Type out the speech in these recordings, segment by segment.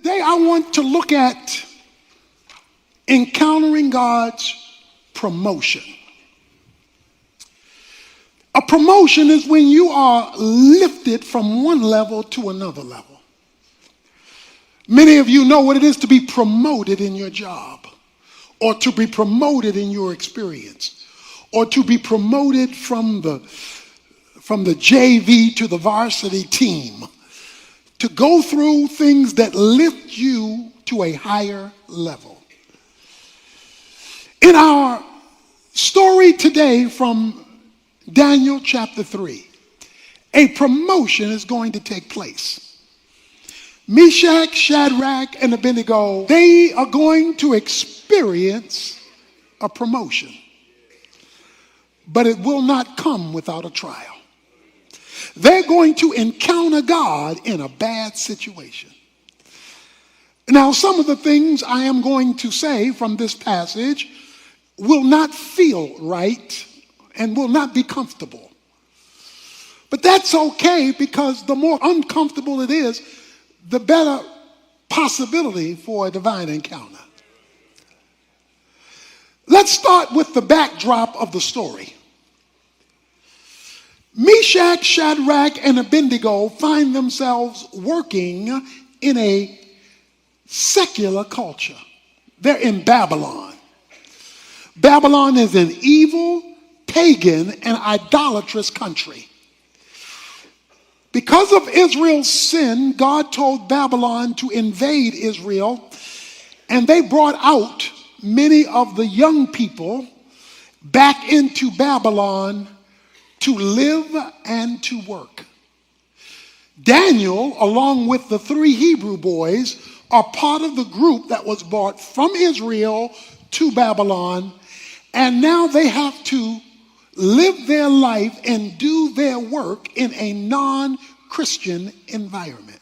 Today I want to look at encountering God's promotion. A promotion is when you are lifted from one level to another level. Many of you know what it is to be promoted in your job, or to be promoted in your experience, or to be promoted from the JV to the varsity team, to go through things that lift you to a higher level. In our story today from Daniel chapter 3, a promotion is going to take place. Meshach, Shadrach, and Abednego, they are going to experience a promotion. But it will not come without a trial. They're going to encounter God in a bad situation. Now, some of the things I am going to say from this passage will not feel right and will not be comfortable. But that's okay, because the more uncomfortable it is, the better possibility for a divine encounter. Let's start with the backdrop of the story. Meshach, Shadrach, and Abednego find themselves working in a secular culture. They're in Babylon. Babylon is an evil, pagan, and idolatrous country. Because of Israel's sin, God told Babylon to invade Israel, and they brought out many of the young people back into Babylon to live and to work. Daniel, along with the 3 Hebrew boys, are part of the group that was brought from Israel to Babylon, and now they have to live their life and do their work in a non-Christian environment.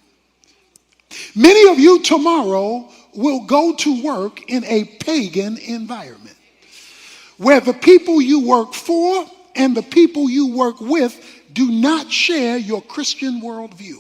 Many of you tomorrow will go to work in a pagan environment, where the people you work for and the people you work with do not share your Christian worldview.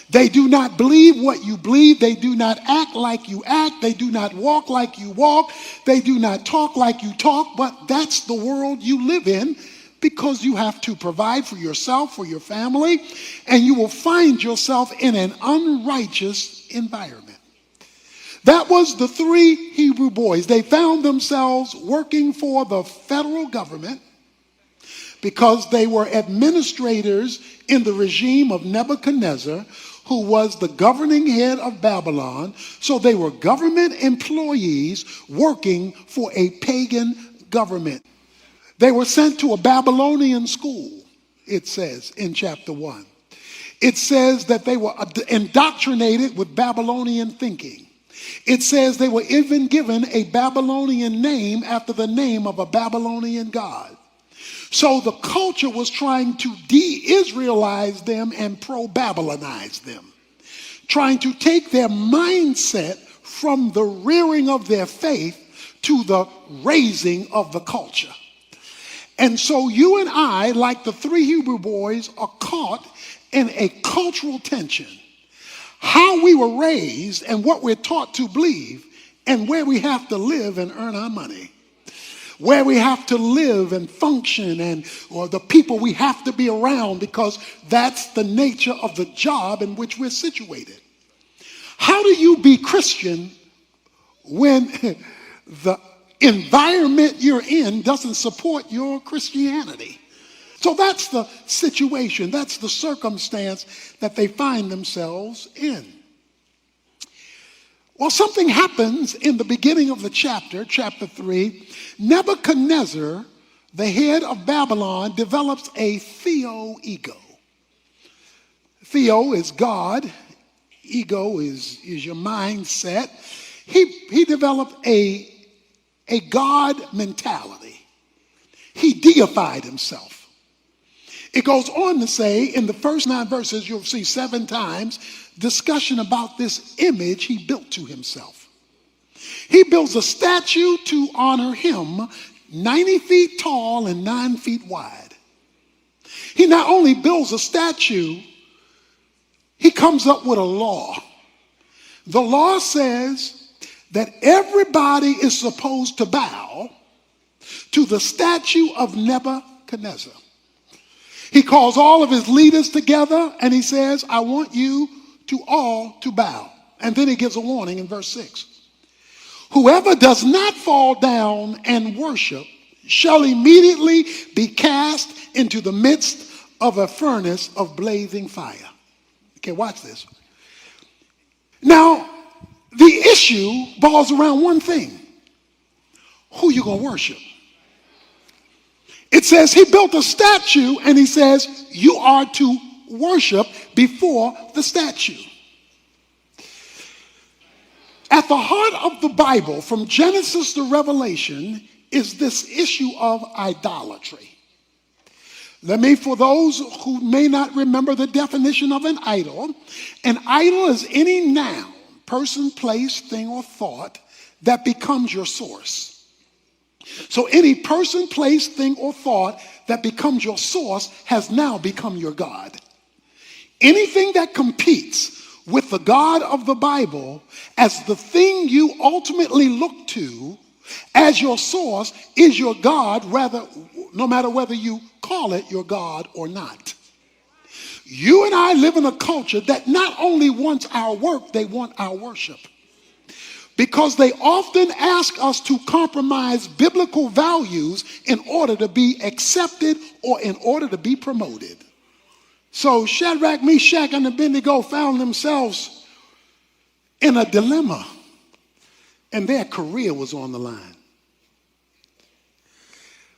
They do not believe what you believe. They do not act like you act. They do not walk like you walk. They do not talk like you talk. But that's the world you live in, because you have to provide for yourself, for your family, and you will find yourself in an unrighteous environment. That was the 3 Hebrew boys. They found themselves working for the federal government because they were administrators in the regime of Nebuchadnezzar, who was the governing head of Babylon. So they were government employees working for a pagan government. They were sent to a Babylonian school, it says in chapter 1. It says that they were indoctrinated with Babylonian thinking. It says they were even given a Babylonian name after the name of a Babylonian god. So the culture was trying to de-Israelize them and pro-Babylonize them, trying to take their mindset from the rearing of their faith to the raising of the culture. And so you and I, like the 3 Hebrew boys, are caught in a cultural tension. How we were raised and what we're taught to believe, and where we have to live and earn our money. Where we have to live and function, or the people we have to be around, because that's the nature of the job in which we're situated. How do you be Christian when the environment you're in doesn't support your Christianity? So that's the situation, that's the circumstance that they find themselves in. Well, something happens in the beginning of the chapter 3. Nebuchadnezzar, the head of Babylon, develops a theo-ego. Theo is God. Ego is your mindset. He developed a God mentality. He deified himself. It goes on to say, in the first 9 verses, you'll see 7 times discussion about this image he built to himself. He builds a statue to honor him, 90 feet tall and 9 feet wide. He not only builds a statue, he comes up with a law The law says that everybody is supposed to bow to the statue of Nebuchadnezzar. He calls all of his leaders together and he says, I want you all to bow. And then he gives a warning in verse 6. Whoever does not fall down and worship shall immediately be cast into the midst of a furnace of blazing fire. Okay, watch this. Now, the issue boils around one thing. Who you gonna worship? It says he built a statue and he says you are to worship before the statue. At the heart of the Bible, from Genesis to Revelation, is this issue of idolatry. For those who may not remember the definition of an idol is any noun, person, place, thing, or thought that becomes your source. So any person, place, thing, or thought that becomes your source has now become your God. Anything that competes with the God of the Bible as the thing you ultimately look to as your source is your God, no matter whether you call it your God or not. You and I live in a culture that not only wants our work, they want our worship. Because they often ask us to compromise biblical values in order to be accepted or in order to be promoted. So Shadrach, Meshach, and Abednego found themselves in a dilemma, and their career was on the line.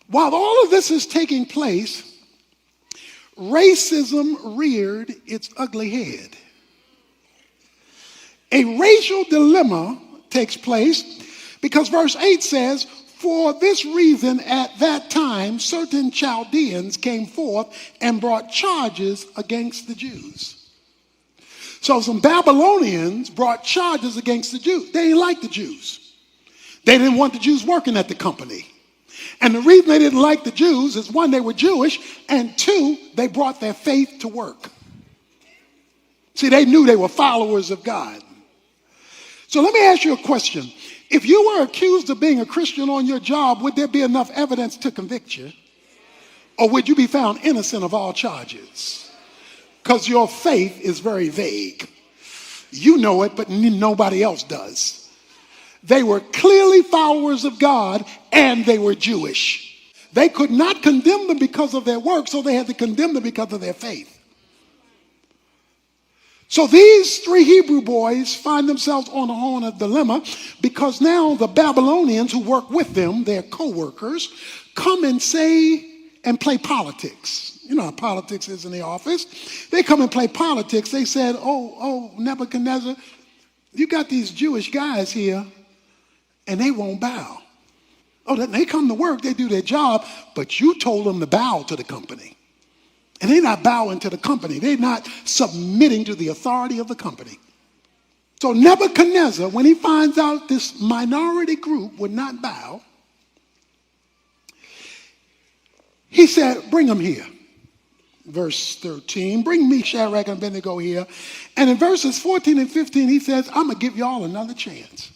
While all of this is taking place, racism reared its ugly head. A racial dilemma takes place because verse 8 says, for this reason at that time certain Chaldeans came forth and brought charges against the Jews. So some Babylonians brought charges against the Jews. They didn't like the Jews. They didn't want the Jews working at the company. And the reason they didn't like the Jews is, one, they were Jewish, and two, they brought their faith to work. See, they knew they were followers of God. So let me ask you a question. If you were accused of being a Christian on your job, would there be enough evidence to convict you? Or would you be found innocent of all charges? Because your faith is very vague. You know it, but nobody else does. They were clearly followers of God, and they were Jewish. They could not condemn them because of their work, so they had to condemn them because of their faith. So these three Hebrew boys find themselves on a horn of dilemma because now the Babylonians who work with them, their co-workers, come and say and play politics. You know how politics is in the office. They come and play politics. They said, oh, Nebuchadnezzar, you got these Jewish guys here and they won't bow. Oh, they come to work, they do their job, but you told them to bow to the company. And they're not bowing to the company. They're not submitting to the authority of the company. So Nebuchadnezzar, when he finds out this minority group would not bow, he said, bring them here. Verse 13, bring me Shadrach and Abednego here. And in verses 14 and 15, he says, I'm going to give y'all another chance.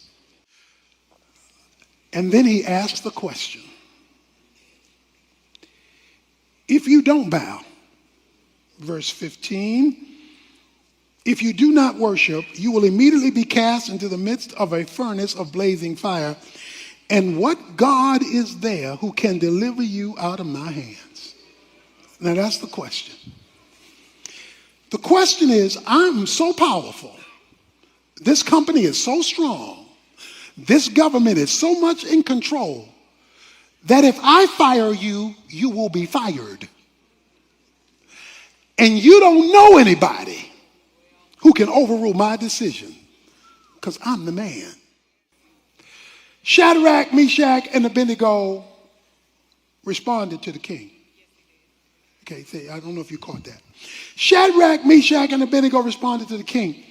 And then he asks the question, if you don't bow, verse 15, if you do not worship, you will immediately be cast into the midst of a furnace of blazing fire. And what God is there who can deliver you out of my hands? Now that's the question. The question is, I'm so powerful. This company is so strong. This government is so much in control that if I fire you, you will be fired. And you don't know anybody who can overrule my decision because I'm the man. Shadrach, Meshach, and Abednego responded to the king. Okay, I don't know if you caught that. Shadrach, Meshach, and Abednego responded to the king.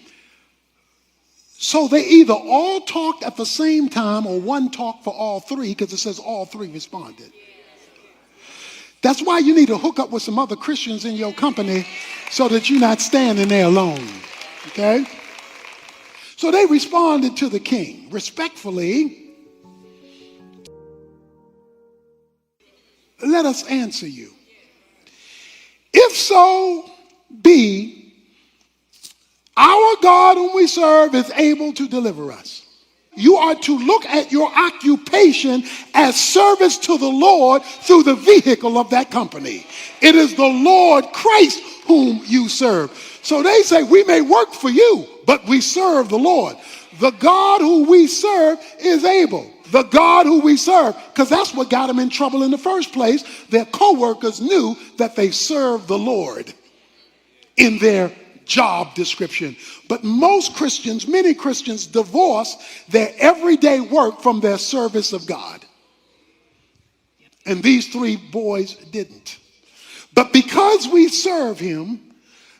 So they either all talked at the same time or one talked for all three, because it says all three responded. That's why you need to hook up with some other Christians in your company so that you're not standing there alone. Okay? So they responded to the king respectfully. Let us answer you. If so be, our God whom we serve is able to deliver us. You are to look at your occupation as service to the Lord through the vehicle of that company. It is the Lord Christ whom you serve. So they say, we may work for you, but we serve the Lord. The God who we serve is able. The God who we serve, because that's what got them in trouble in the first place. Their co-workers knew that they served the Lord in their job description. But most Christians, many Christians, divorce their everyday work from their service of God. And these three boys didn't. But because we serve him,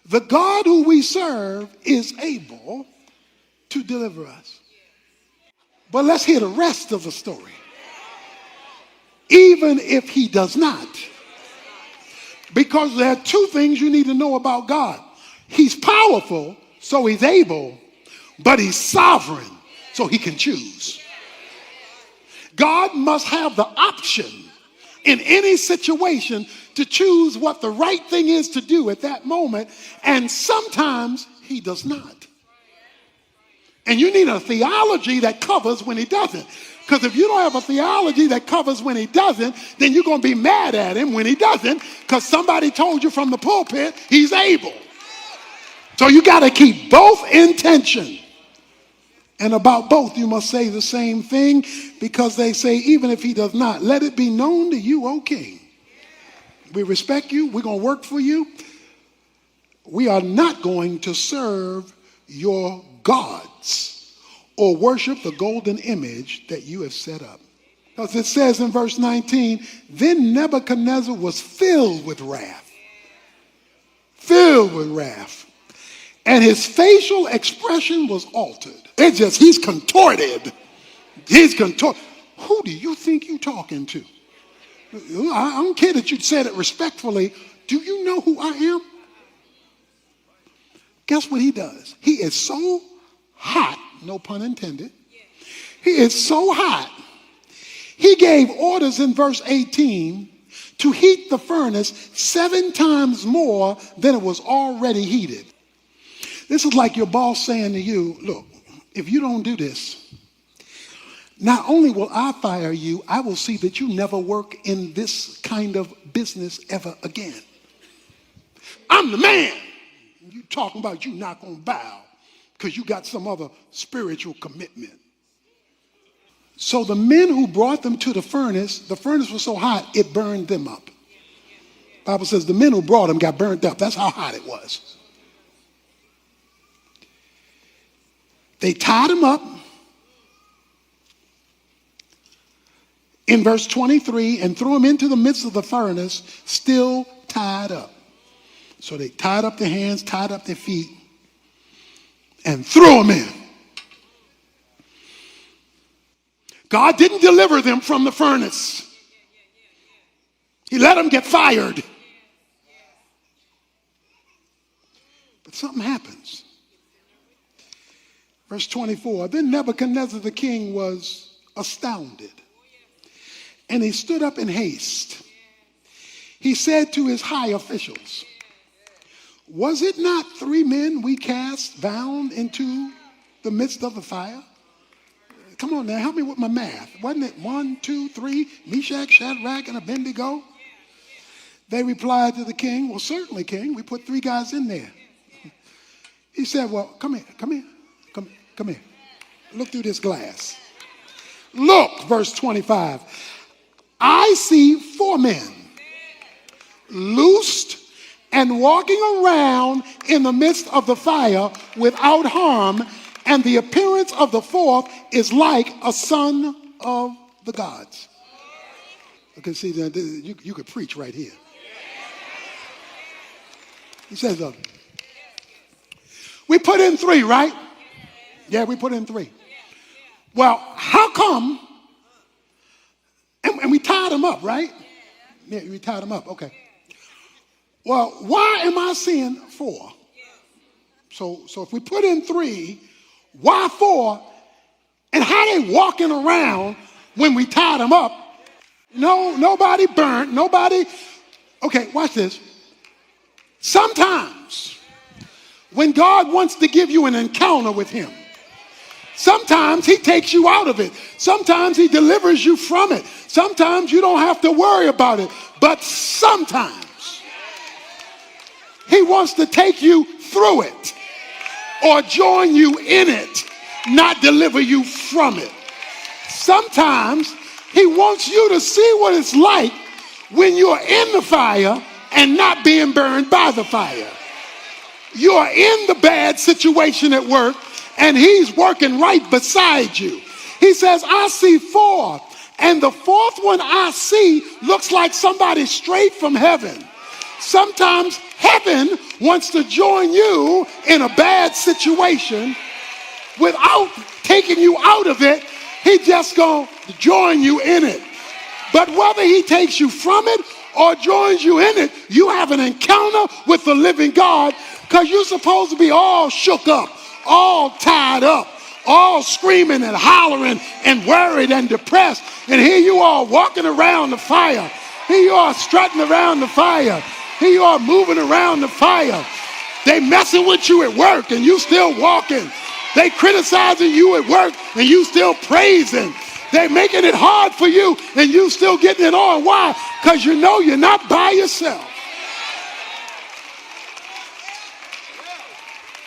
the God who we serve is able to deliver us. But let's hear the rest of the story. Even if he does not. Because there are two things you need to know about God. He's powerful, so he's able, but he's sovereign, so he can choose. God must have the option in any situation to choose what the right thing is to do at that moment, and sometimes he does not. And you need a theology that covers when he doesn't. Because if you don't have a theology that covers when he doesn't, then you're going to be mad at him when he doesn't, because somebody told you from the pulpit he's able. So you got to keep both in tension. And about both, you must say the same thing, because they say, even if he does not, let it be known to you, O king. We respect you. We're going to work for you. We are not going to serve your gods or worship the golden image that you have set up. Because it says in verse 19, then Nebuchadnezzar was filled with wrath. Filled with wrath. And his facial expression was altered. He's contorted. He's contorted. Who do you think you're talking to? I don't care that you said it respectfully. Do you know who I am? Guess what he does? He is so hot, no pun intended. He is so hot. He gave orders in verse 18 to heat the furnace 7 times more than it was already heated. This is like your boss saying to you, look, if you don't do this, not only will I fire you, I will see that you never work in this kind of business ever again. I'm the man. You talking about you not going to bow because you got some other spiritual commitment. So the men who brought them to the furnace was so hot, it burned them up. The Bible says the men who brought them got burned up. That's how hot it was. They tied him up in verse 23 and threw him into the midst of the furnace, still tied up. So they tied up their hands, tied up their feet, and threw him in. God didn't deliver them from the furnace. He let them get fired. But something happens. Verse 24, then Nebuchadnezzar the king was astounded, and he stood up in haste. He said to his high officials, was it not 3 men we cast bound into the midst of the fire? Come on now, help me with my math. Wasn't it 1, 2, 3, Meshach, Shadrach, and Abednego? They replied to the king, well, certainly, king, we put 3 guys in there. He said, well, come here. Look through this glass. Look, verse 25. I see 4 men loosed and walking around in the midst of the fire without harm, and the appearance of the 4th is like a son of the gods. Okay, see, you could preach right here. He says, we put in 3, right? Yeah, we put in 3. Well, how come? And we tied them up, right? Yeah, we tied them up. Okay. Well, why am I seeing 4? So if we put in 3, Why for? And how they walking around when we tied them up. No, nobody burnt, nobody. Okay, watch this. Sometimes when God wants to give you an encounter with him, sometimes he takes you out of it. Sometimes he delivers you from it. Sometimes you don't have to worry about it. But sometimes he wants to take you through it or join you in it, not deliver you from it. Sometimes he wants you to see what it's like when you're in the fire and not being burned by the fire. You're in the bad situation at work and he's working right beside you. He says, I see four, and the fourth one I see looks like somebody straight from heaven. Sometimes heaven wants to join you in a bad situation without taking you out of it. He just gonna join you in it. But whether he takes you from it or joins you in it, you have an encounter with the living God, because you're supposed to be all shook up, all tied up, all screaming and hollering and worried and depressed. And here you are walking around the fire. Here you are strutting around the fire. Here you are moving around the fire. They messing with you at work and you still walking. They criticizing you at work and you still praising. They making it hard for you and you still getting it on. Why? Because you know you're not by yourself.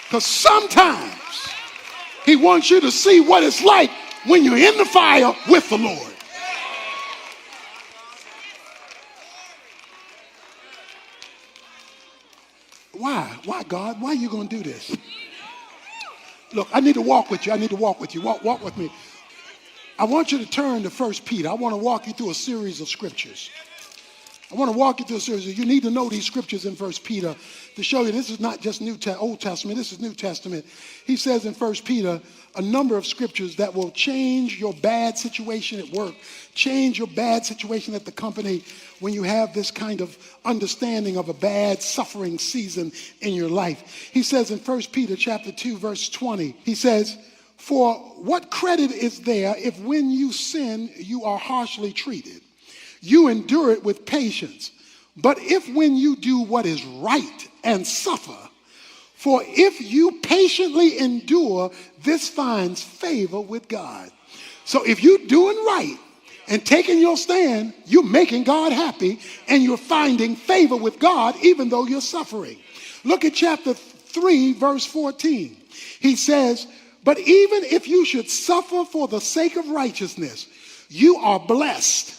Because sometimes he wants you to see what it's like when you're in the fire with the Lord. Why? Why, God? Why are you going to do this? Look, I need to walk with you. I need to walk with you. Walk with me. I want you to turn to 1 Peter. I want to walk you through a series of scriptures. I want to walk you through a series. You need to know these scriptures in 1 Peter to show you this is not just Old Testament. This is New Testament. He says in 1 Peter a number of scriptures that will change your bad situation at work, change your bad situation at the company when you have this kind of understanding of a bad suffering season in your life. He says in 1 Peter chapter 2, verse 20, he says, for what credit is there if when you sin, you are harshly treated? You endure it with patience. But if when you do what is right and suffer, for if you patiently endure, this finds favor with God. So if you're doing right and taking your stand, you're making God happy and you're finding favor with God even though you're suffering. Look at chapter 3, verse 14. He says, but even if you should suffer for the sake of righteousness, you are blessed.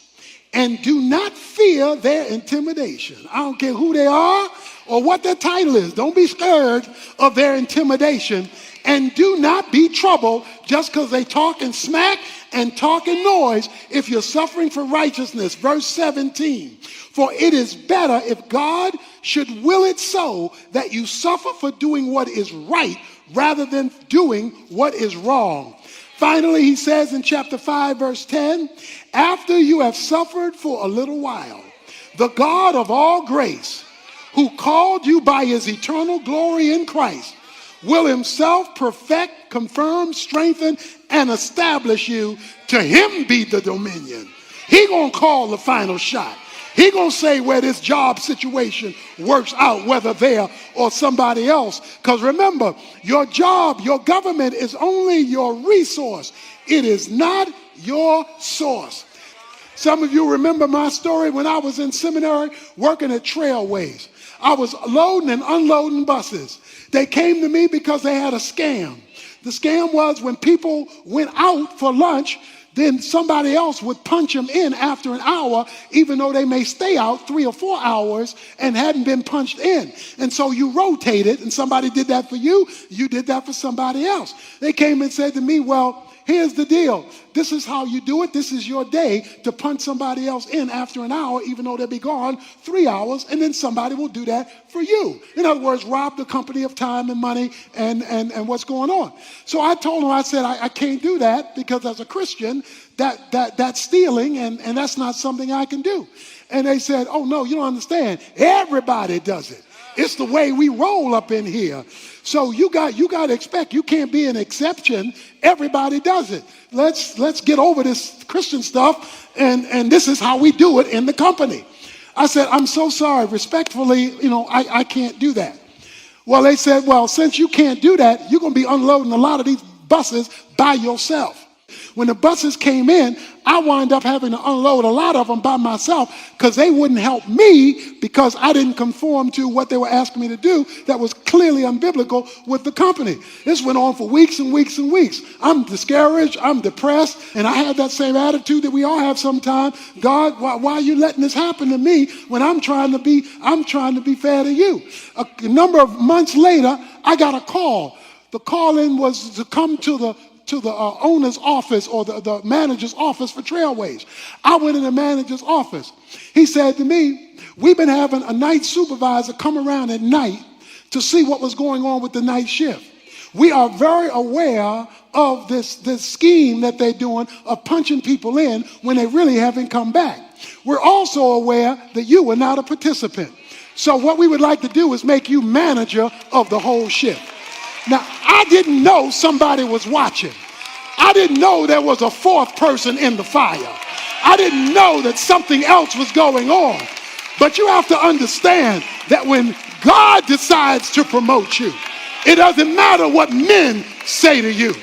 And do not fear their intimidation. I don't care who they are or what their title is. Don't be scared of their intimidation. And do not be troubled just because they talking smack and talking noise if you're suffering for righteousness. Verse 17. For it is better if God should will it so that you suffer for doing what is right rather than doing what is wrong. Finally, he says in chapter 5, verse 10, after you have suffered for a little while, the God of all grace, who called you by his eternal glory in Christ, will himself perfect, confirm, strengthen, and establish you. To him be the dominion. He gonna call the final shot. He gonna say where this job situation works out, whether there or somebody else. Because remember, your job, your government is only your resource. It is not your source. Some of you remember my story when I was in seminary working at Trailways. I was loading and unloading buses. They came to me because they had a scam. The scam was when people went out for lunch, then somebody else would punch them in after an hour, even though they may stay out 3 or 4 hours and hadn't been punched in. And so you rotated, and somebody did that for you, you did that for somebody else. They came and said to me, well, here's the deal. This is how you do it. This is your day to punch somebody else in after an hour, even though they'll be gone 3 hours, and then somebody will do that for you. In other words, rob the company of time and money and what's going on. So I told them, I said, I can't do that because as a Christian, that's stealing, and that's not something I can do. And they said, oh, no, you don't understand. Everybody does it. It's the way we roll up in here. So you got to expect, you can't be an exception. Everybody does it. Let's get over this Christian stuff, and this is how we do it in the company. I said, I'm so sorry, respectfully, I can't do that. Well, they said, well, since you can't do that, you're going to be unloading a lot of these buses by yourself. When the buses came in, I wound up having to unload a lot of them by myself because they wouldn't help me because I didn't conform to what they were asking me to do that was clearly unbiblical with the company. This went on for weeks and weeks and weeks. I'm discouraged, I'm depressed, and I had that same attitude that we all have sometimes. God, why are you letting this happen to me when I'm trying to be fair to you? A number of months later, I got a call. The call-in was to come to the owner's office or the manager's office for Trailways. I went in the manager's office. He said to me, we've been having a night supervisor come around at night to see what was going on with the night shift. We are very aware of this scheme that they're doing of punching people in when they really haven't come back. We're also aware that you were not a participant. So what we would like to do is make you manager of the whole shift. Now, I didn't know somebody was watching. I didn't know there was a fourth person in the fire. I didn't know that something else was going on. But you have to understand that when God decides to promote you, it doesn't matter what men say to you.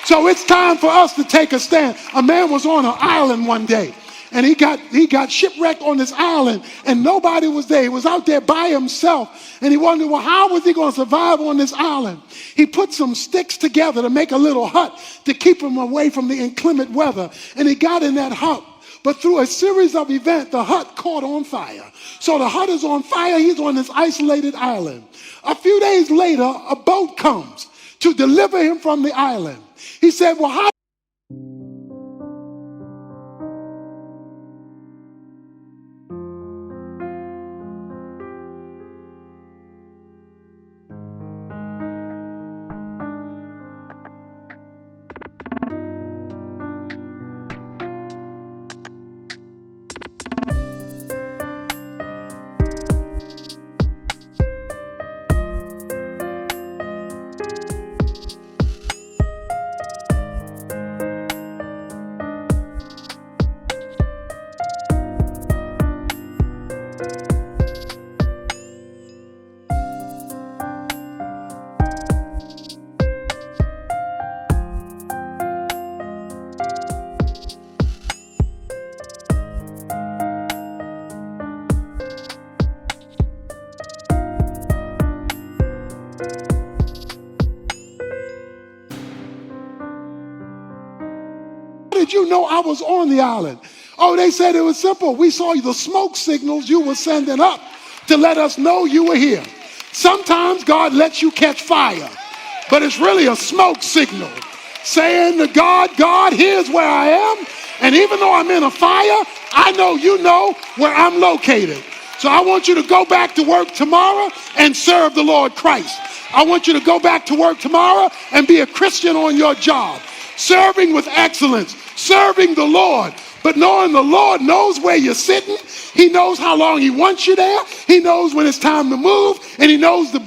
So it's time for us to take a stand. A man was on an island one day, and he got shipwrecked on this island, and nobody was there. He was out there by himself, and he wondered, well, how was he going to survive on this island? He put some sticks together to make a little hut to keep him away from the inclement weather, and he got in that hut. But through a series of events, the hut caught on fire. So the hut is on fire. He's on this isolated island. A few days later, a boat comes to deliver him from the island. He said, well, how? Did you know I was on the island? Oh, they said it was simple. We saw the smoke signals you were sending up to let us know you were here. Sometimes God lets you catch fire, but it's really a smoke signal saying to God, God, here's where I am. And even though I'm in a fire, I know you know where I'm located. So I want you to go back to work tomorrow and serve the Lord Christ. I want you to go back to work tomorrow and be a Christian on your job, serving with excellence, serving the Lord, but knowing the Lord knows where you're sitting. He knows how long he wants you there. He knows when it's time to move, and he knows the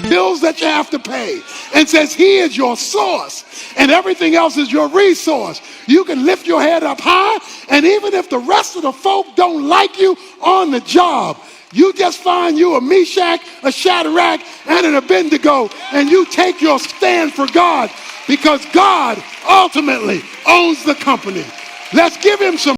bills that you have to pay, and says he is your source and everything else is your resource. You can lift your head up high, and even if the rest of the folk don't like you on the job, You just find you a Meshach, a Shadrach, and an Abednego, and you take your stand for God, because God ultimately owns the company. Let's give him some